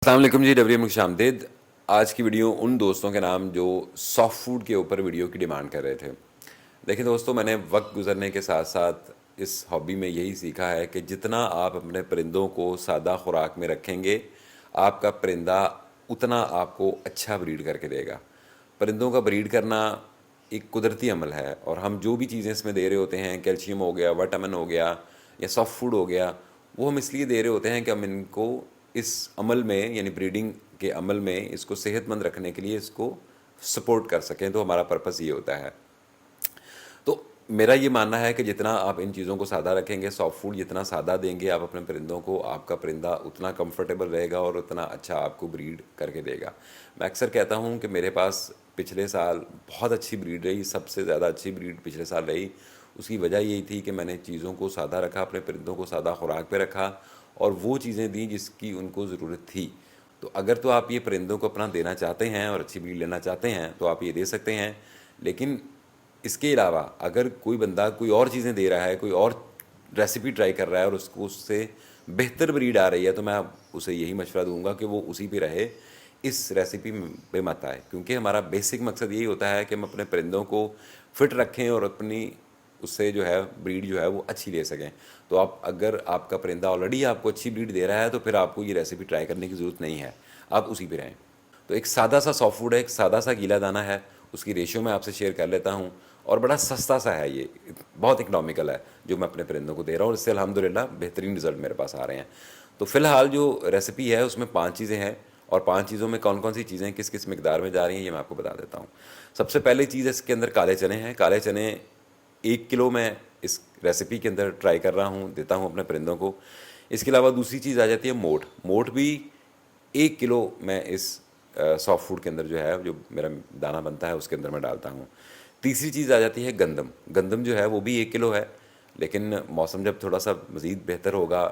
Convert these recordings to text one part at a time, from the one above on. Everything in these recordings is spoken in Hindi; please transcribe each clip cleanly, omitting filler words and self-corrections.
अस्सलाम वालेकुम जी, डबरी खुशामदीद। आज की वीडियो उन दोस्तों के नाम जो सॉफ्ट फूड के ऊपर वीडियो की डिमांड कर रहे थे। देखिए दोस्तों, मैंने वक्त गुजरने के साथ साथ इस हॉबी में यही सीखा है कि जितना आप अपने परिंदों को सादा खुराक में रखेंगे, आपका परिंदा उतना आपको अच्छा ब्रीड करके देगा। परिंदों का ब्रीड करना एक कुदरती अमल है और हम जो भी चीज़ें इसमें दे रहे होते हैं, कैल्शियम हो गया, विटामिन हो गया या सॉफ्ट फूड हो गया, वो हम इसलिए दे रहे होते हैं कि हम इनको इस अमल में यानी ब्रीडिंग के अमल में इसको सेहतमंद रखने के लिए इसको सपोर्ट कर सकें। तो हमारा पर्पस ये होता है। तो मेरा ये मानना है कि जितना आप इन चीज़ों को सादा रखेंगे, सॉफ्ट फूड जितना सादा देंगे आप अपने परिंदों को, आपका परिंदा उतना कंफर्टेबल रहेगा और उतना अच्छा आपको ब्रीड करके देगा। मैं अक्सर कहता हूँ कि मेरे पास पिछले साल बहुत अच्छी ब्रीड रही, सबसे ज़्यादा अच्छी ब्रीड पिछले साल रही। उसकी वजह यही थी कि मैंने चीज़ों को सादा रखा, अपने परिंदों को सादा खुराक पे रखा और वो चीज़ें दी जिसकी उनको ज़रूरत थी। तो अगर तो आप ये परिंदों को अपना देना चाहते हैं और अच्छी ब्रीड लेना चाहते हैं तो आप ये दे सकते हैं। लेकिन इसके अलावा अगर कोई बंदा कोई और चीज़ें दे रहा है, कोई और रेसिपी ट्राई कर रहा है और उसको उससे बेहतर ब्रीड आ रही है, तो मैं उसे यही मशवरा दूंगा कि वो उसी पे रहे, इस रेसिपी पे मत आए। क्योंकि हमारा बेसिक मकसद यही होता है कि हम अपने परिंदों को फिट रखें और अपनी उससे जो है ब्रीड जो है वो अच्छी ले सकें। तो आप अगर आपका परिंदा ऑलरेडी आपको अच्छी ब्रीड दे रहा है तो फिर आपको ये रेसिपी ट्राई करने की ज़रूरत नहीं है, आप उसी पे रहें। तो एक सादा सा सॉफ्ट फूड है, एक सादा सा गीला दाना है, उसकी रेशियो मैं आपसे शेयर कर लेता हूँ और बड़ा सस्ता सा है ये, बहुत इकनॉमिकल है जो मैं अपने परिंदों को दे रहा हूँ और इससे अल्हम्दुलिल्लाह बेहतरीन रिजल्ट मेरे पास आ रहे हैं। तो फ़िलहाल जो रेसिपी है उसमें 5 चीज़ें हैं और 5 चीज़ों में कौन कौन सी चीज़ें किस किस मिकदार में जा रही हैं ये मैं आपको बता देता हूँ। सबसे पहली चीज़ इसके अंदर काले चने हैं। काले चने 1 किलो मैं इस रेसिपी के अंदर ट्राई कर रहा हूँ, देता हूँ अपने परिंदों को। इसके अलावा दूसरी चीज़ आ जाती है मोठ। मोठ भी 1 किलो मैं इस सॉफ्ट फूड के अंदर जो है, जो मेरा दाना बनता है उसके अंदर मैं डालता हूँ। तीसरी चीज़ आ जाती है गंदम। गंदम जो है वो भी 1 किलो है, लेकिन मौसम जब थोड़ा सा मज़ीद बेहतर होगा,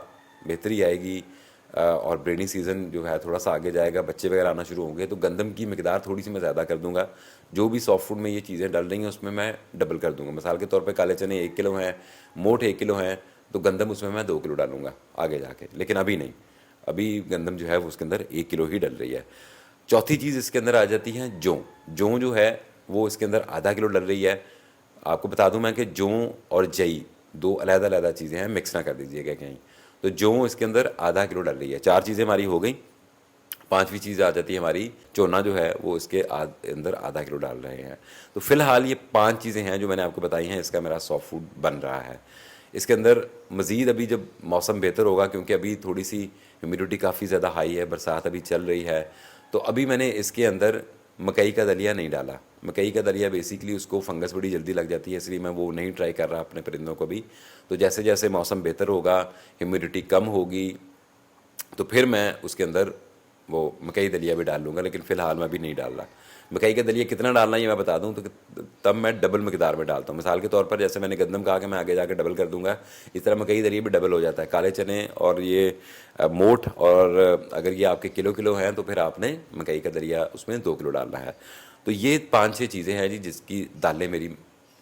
बेहतरी आएगी और ब्रीडिंग सीज़न जो है थोड़ा सा आगे जाएगा, बच्चे वगैरह आना शुरू होंगे, तो गंदम की मिकदार थोड़ी सी मैं ज़्यादा कर दूंगा। जो भी सॉफ्ट फूड में ये चीज़ें डल रही हैं उसमें मैं डबल कर दूंगा। मिसाल के तौर पे काले चने 1 किलो हैं, मोठ 1 किलो हैं, तो गंदम उसमें मैं 2 किलो डालूंगा आगे जाके, लेकिन अभी नहीं। अभी गंदम जो है वो उसके अंदर 1 किलो ही डल रही है। चौथी चीज़ इसके अंदर आ जाती है जौ। जौ जो है वो इसके अंदर आधा किलो डल रही है। आपको बता दूं मैं कि जौ और जई दो अलग-अलग चीज़ें हैं, मिक्स ना कर दीजिएगा कहीं। तो जौ इसके अंदर आधा किलो डल रही है। 4 चीज़ें हमारी हो गई। पांचवी चीज़ आ जाती है हमारी चोना, जो है वो इसके अंदर आधा किलो डाल रहे हैं। तो फिलहाल ये 5 चीज़ें हैं जो मैंने आपको बताई हैं, इसका मेरा सॉफ्ट फूड बन रहा है। इसके अंदर मज़ीद अभी जब मौसम बेहतर होगा, क्योंकि अभी थोड़ी सी ह्यूमिडिटी काफ़ी ज़्यादा हाई है, बरसात अभी चल रही है, तो अभी मैंने इसके अंदर मकई का दलिया नहीं डाला। मकई का दलिया बेसिकली उसको फंगस बड़ी जल्दी लग जाती है, इसलिए मैं वो नहीं ट्राई कर रहा अपने परिंदों को भी। तो जैसे जैसे मौसम बेहतर होगा, ह्यूमिडिटी कम होगी, तो फिर मैं उसके अंदर वो मकई दलिया भी डाल लूँगा, लेकिन फ़िलहाल मैं अभी नहीं डाल रहा। मकई का दलिया कितना डालना है ये मैं बता दूँ तो तब मैं डबल मकदार में डालता हूँ। मिसाल के तौर पर जैसे मैंने गंदम कहा कि मैं आगे जाकर डबल कर दूंगा, इस तरह मकई दलिया भी डबल हो जाता है। काले चने और ये मोठ, और अगर ये आपके किलो किलो हैं तो फिर आपने मकई का दलिया उसमें 2 किलो डालना है। तो ये 5-6 चीज़ें हैं जी जिसकी दालें मेरी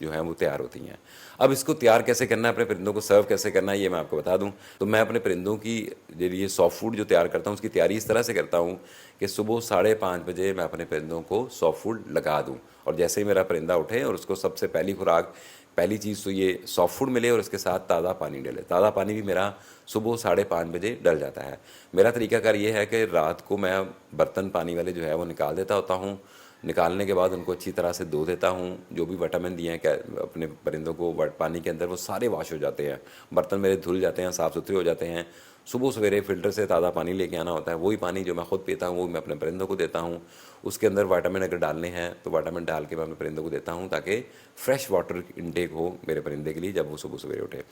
जो हैं वो तैयार होती हैं। अब इसको तैयार कैसे करना है, अपने परिंदों को सर्व कैसे करना है, ये मैं आपको बता दूं। तो मैं अपने परिंदों की जो ये सॉफ्ट फूड जो तैयार करता हूँ उसकी तैयारी इस तरह से करता हूँ कि सुबह 5:30 बजे मैं अपने परिंदों को सॉफ्ट फूड लगा दूँ, और जैसे ही मेरा परिंदा उठे और उसको सबसे पहली खुराक, पहली चीज़ तो ये सॉफ्ट फूड मिले और उसके साथ ताज़ा पानी डले। ताज़ा पानी भी मेरा सुबह 5:30 बजे डल जाता है। मेरा तरीकाकार ये है कि रात को मैं बर्तन पानी वाले जो है वो निकाल देता होता हूँ। निकालने के बाद उनको अच्छी तरह से धो देता हूँ। जो भी विटामिन दिए हैं अपने परिंदों को पानी के अंदर, वो सारे वॉश हो जाते हैं। बर्तन मेरे धुल जाते हैं, साफ़ सुथरे हो जाते हैं। सुबह सवेरे फ़िल्टर से ताज़ा पानी लेके आना होता है, वही पानी जो मैं खुद पीता हूँ वो मैं अपने परिंदों को देता हूँ। उसके अंदर विटामिन अगर डालने हैं तो विटामिन डाल के मैं अपने परिंदों को देता हूँ, ताकि फ्रेश वाटर इनटेक हो मेरे परिंदे के लिए जब वो सुबह सवेरे उठे।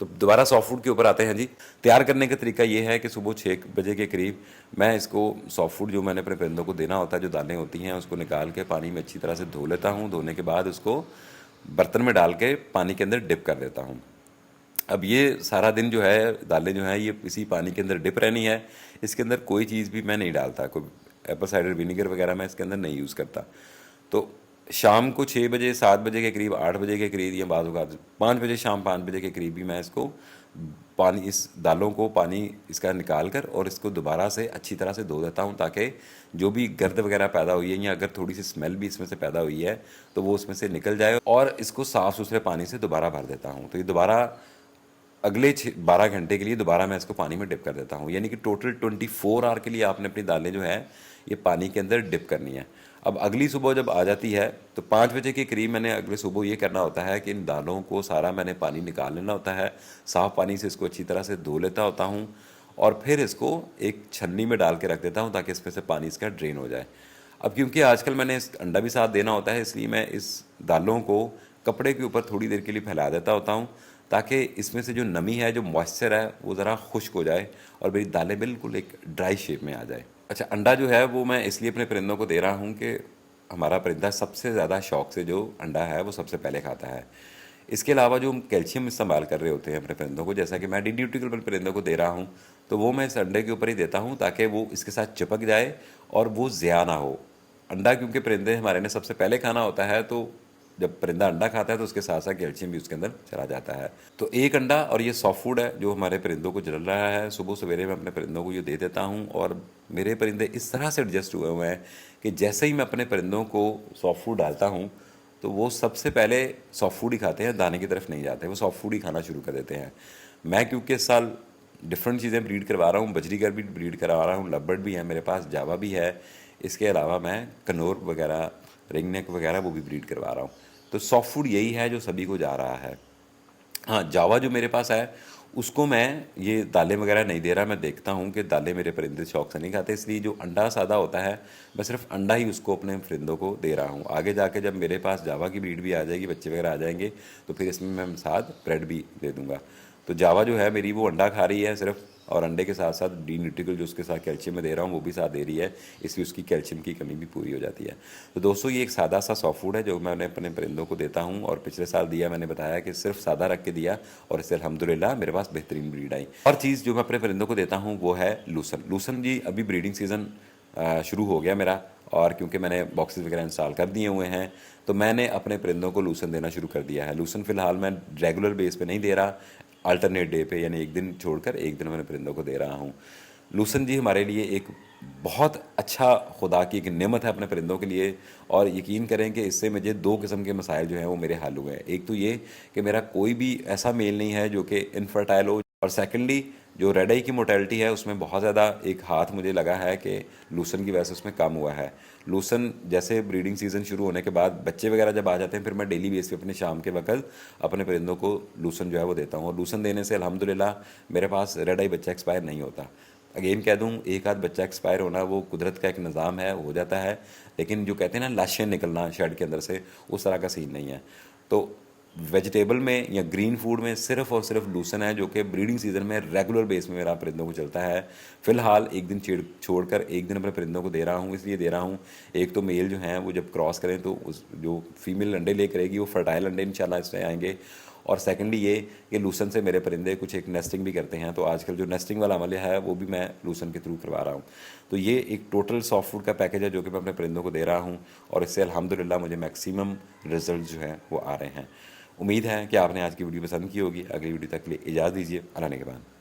तो दोबारा सॉफ्ट फूड के ऊपर आते हैं जी। तैयार करने का तरीका ये है कि सुबह 6 बजे के करीब मैं इसको सॉफ्ट फूड जो मैंने अपने परिंदों को देना होता है, जो दालें होती हैं, उसको निकाल के पानी में अच्छी तरह से धो लेता हूँ। धोने के बाद उसको बर्तन में डाल के पानी के अंदर डिप कर देता हूँ। अब ये सारा दिन जो है दालें जो हैं ये इसी पानी के अंदर डिप रहनी है। इसके अंदर कोई चीज़ भी मैं नहीं डालता, कोई एप्पल साइडर विनीगर वगैरह मैं इसके अंदर नहीं यूज़ करता। तो शाम को 6 बजे, 7 बजे के करीब, 8 बजे के करीब, या बाद होगा 5 बजे, शाम 5 बजे के करीब भी मैं इसको पानी, इस दालों को पानी इसका निकाल कर और इसको दोबारा से अच्छी तरह से धो देता हूँ, ताकि जो भी गर्द वगैरह पैदा हुई है या अगर थोड़ी सी स्मेल भी इसमें से पैदा हुई है तो वो उसमें से निकल जाए, और इसको साफ़ सुथरे पानी से दोबारा भर देता हूँ। तो ये दोबारा अगले 12 घंटे के लिए दोबारा मैं इसको पानी में डिप कर देता हूँ। यानी कि टोटल 24 आवर के लिए आपने अपनी दालें जो है ये पानी के अंदर डिप करनी है। अब अगली सुबह जब आ जाती है तो 5 बजे के करीब मैंने अगले सुबह ये करना होता है कि इन दालों को सारा मैंने पानी निकाल लेना होता है, साफ़ पानी से इसको अच्छी तरह से धो लेता होता हूँ और फिर इसको एक छन्नी में डाल के रख देता हूँ ताकि इसमें से पानी इसका ड्रेन हो जाए। अब क्योंकि आजकल मैंने इस अंडा भी साथ देना होता है, इसलिए मैं इस दालों को कपड़े के ऊपर थोड़ी देर के लिए फैला देता होता हूँ, ताकि इसमें से जो नमी है, जो मॉइस्चर है, वो ज़रा खुश्क हो जाए और मेरी दालें बिल्कुल एक ड्राई शेप में आ जाए। अच्छा, अंडा जो है वो मैं इसलिए अपने परिंदों को दे रहा हूँ कि हमारा परिंदा सबसे ज़्यादा शौक से जो अंडा है वो सबसे पहले खाता है। इसके अलावा जो हम कैल्शियम इस्तेमाल कर रहे होते हैं अपने परिंदों को, जैसा कि मैं DDT परिंदों को दे रहा हूँ, तो वो मैं इस अंडे के ऊपर ही देता हूँ ताकि वो इसके साथ चिपक जाए और वो ज़िया ना हो। अंडा क्योंकि परिंदे हमारे ने सबसे पहले खाना होता है, तो जब परिंदा अंडा खाता है तो उसके साथ साथ कैल्शियम भी उसके अंदर चला जाता है। तो एक अंडा, और ये सॉफ्ट फूड है जो हमारे परिंदों को जल रहा है, सुबह सवेरे मैं अपने परिंदों को ये दे देता हूँ। और मेरे परिंदे इस तरह से एडजस्ट हुए हुए हैं कि जैसे ही मैं अपने परिंदों को सॉफ्ट फूड डालता हूँ तो वो सबसे पहले सॉफ्ट फूड ही खाते हैं, दाने की तरफ नहीं जाते, वो सॉफ्ट फूड ही खाना शुरू कर देते हैं। मैं क्योंकि इस साल डिफरेंट चीज़ें ब्रीड करवा रहा हूँ, बजरीगर भी ब्रीड करवा रहा हूँ, लवबर्ड भी है मेरे पास, जावा भी है, इसके अलावा मैं कनौर वगैरह, रिंगनेक वगैरह वो भी ब्रीड करवा रहा हूँ। तो सॉफ्ट फूड यही है जो सभी को जा रहा है। हाँ, जावा जो मेरे पास है उसको मैं ये दालें वगैरह नहीं दे रहा। मैं देखता हूँ कि दालें मेरे परिंदे शौक से नहीं खाते, इसलिए जो अंडा सादा होता है मैं सिर्फ अंडा ही उसको अपने परिंदों को दे रहा हूँ। आगे जाके जब मेरे पास जावा की ब्रीड भी आ जाएगी, बच्चे वगैरह आ जाएंगे, तो फिर इसमें मैं साथ ब्रेड भी दे दूँगा। तो जावा जो है मेरी वो अंडा खा रही है सिर्फ, और अंडे के साथ साथ डी न्यूट्रिकल जो उसके साथ कैल्शियम में दे रहा हूँ वो भी साथ दे रही है, इसलिए उसकी कैल्शियम की कमी भी पूरी हो जाती है। तो दोस्तों, ये एक सादा सा सॉफ्ट फूड है जो मैंने अपने परिंदों को देता हूँ, और पिछले साल दिया, मैंने बताया कि सिर्फ सादा रख के दिया और इससे अल्हम्दुलिल्लाह मेरे पास बेहतरीन ब्रीड आई। और चीज़ जो मैं अपने परिंदों को देता हूँ वो है लूसन। लूसन जी अभी ब्रीडिंग सीज़न शुरू हो गया मेरा, और क्योंकि मैंने बॉक्सेस वगैरह इंस्टॉल कर दिए हुए हैं तो मैंने अपने परिंदों को लूसन देना शुरू कर दिया है। लूसन फ़िलहाल मैं रेगुलर बेस पे नहीं दे रहा, अल्टरनेट डे पे, यानी एक दिन छोड़कर एक दिन मैंने परिंदों को दे रहा हूँ। लूसन जी हमारे लिए एक बहुत अच्छा, खुदा की एक नेमत है अपने परिंदों के लिए। और यकीन करें कि इससे मुझे 2 किस्म के मसाइल जो हैं वो मेरे हल हुए हैं। एक तो ये कि मेरा कोई भी ऐसा मेल नहीं है जो कि इनफर्टाइल हो, और सेकेंडली जो रेड आई की मोटेलिटी है उसमें बहुत ज़्यादा एक हाथ मुझे लगा है कि लूसन की वजह से उसमें कम हुआ है। लूसन जैसे ब्रीडिंग सीज़न शुरू होने के बाद बच्चे वगैरह जब आ जाते हैं, फिर मैं डेली बेस पे अपने शाम के वक्त अपने परिंदों को लूसन जो है वो देता हूँ, और लूसन देने से अल्हम्दुलिल्लाह मेरे पास रेड आई बच्चा एक्सपायर नहीं होता। अगेन कह दूँ, एक आध बच्चा एक्सपायर होना वो कुदरत का एक निज़ाम है, हो जाता है, लेकिन जो कहते हैं ना लाशें निकलना शेड के अंदर से, उस तरह का सीन नहीं है। तो वेजिटेबल में या ग्रीन फूड में सिर्फ और सिर्फ लूसन है जो कि ब्रीडिंग सीजन में रेगुलर बेस में मेरा परिंदों को चलता है। फ़िलहाल एक दिन छोड़कर एक दिन अपने परिंदों को दे रहा हूँ, इसलिए दे रहा हूँ, एक तो मेल जो हैं वो जब क्रॉस करें तो उस जो फीमेल अंडे ले करेगी वो फर्टाइल अंडे इंशाल्लाह इसमें आएंगे, और सेकेंडली ये कि लूसन से मेरे परिंदे कुछ एक नेस्टिंग भी करते हैं, तो आजकल जो नेस्टिंग वाला अमल है वो भी मैं लूसन के थ्रू करवा रहा हूँ। तो ये एक टोटल सॉफ्ट फूड का पैकेज है जो कि मैं अपने परिंदों को दे रहा हूँ, और इससे अल्हम्दुलिल्लाह मुझे मैक्सिमम रिजल्ट जो हैं वो आ रहे हैं। उम्मीद है कि आपने आज की वीडियो पसंद की होगी। अगली वीडियो तक के लिए इजाज़त दीजिए। अल्लाह ने के बाद।